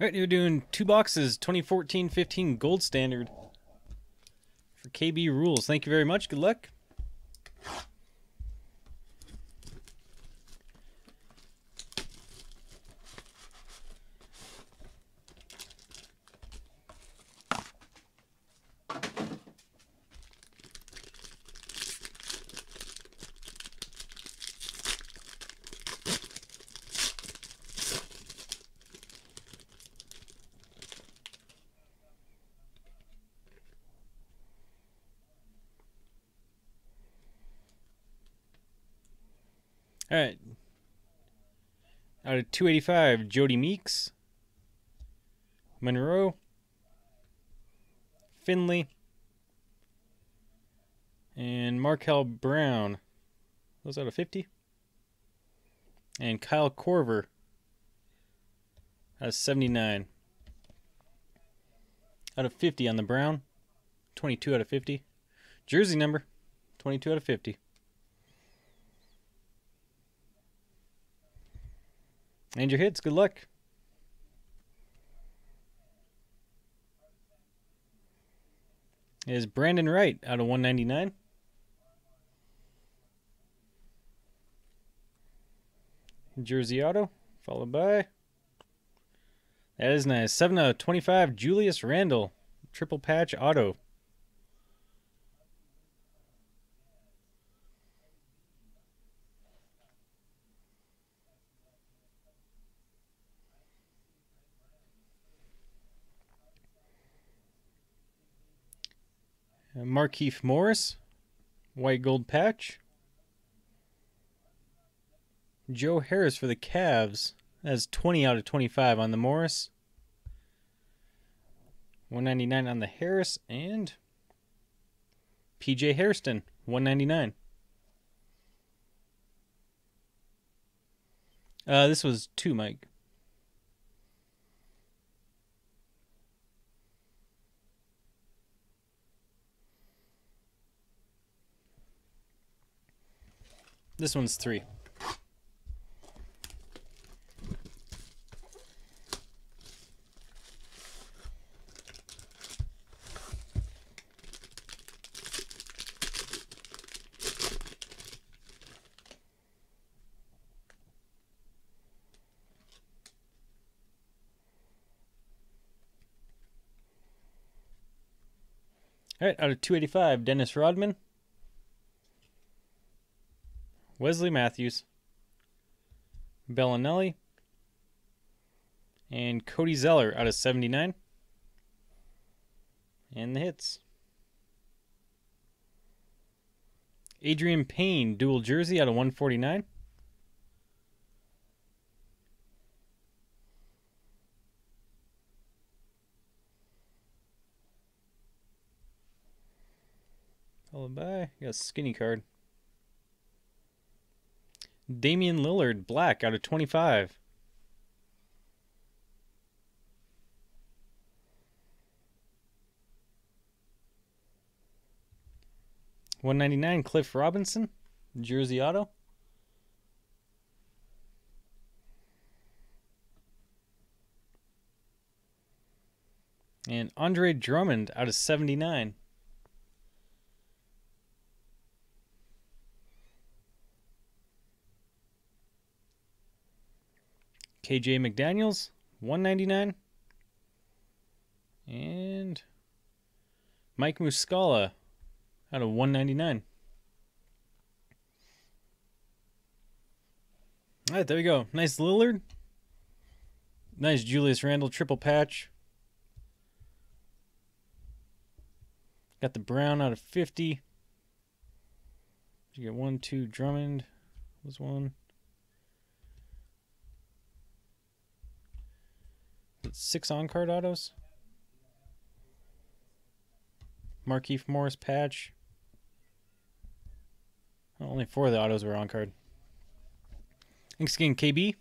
Alright, you're doing 2 boxes, 2014-15 Gold Standard for kbrules. Thank you very much. Good luck. All right. Out of 285, Jody Meeks, Monroe, Finley, and Markel Brown. Those out of 50. And Kyle Korver out of 79. Out of 50 on the Brown. 22 out of 50. Jersey number, 22 out of 50. And your hits, good luck. Is Brandon Wright out of 199. Jersey auto, followed by, that is nice, 7 out of 25, Julius Randle, triple patch auto. Markieff Morris, white gold patch. Joe Harris for the Cavs. That's 20 out of 25 on the Morris. 199 on the Harris. And PJ Hairston, 199. This was 2, Mike. This one's 3. All right, out of 285, Dennis Rodman, Wesley Matthews, Bellinelli, and Cody Zeller out of 79. And the hits. Adrian Payne, dual jersey out of 149. Followed by, got a skinny card. Damian Lillard, black out of 25. $199, Cliff Robinson, jersey auto. And Andre Drummond out of 79. KJ McDaniels, 199. And Mike Muscala out of 199. All right, there we go. Nice Lillard. Nice Julius Randle triple patch. Got the Brown out of 50. You get 1, 2, Drummond was 1. It's 6 on-card autos. Markieff Morris patch. Well, only 4 of the autos were on-card. Thanks again, KB.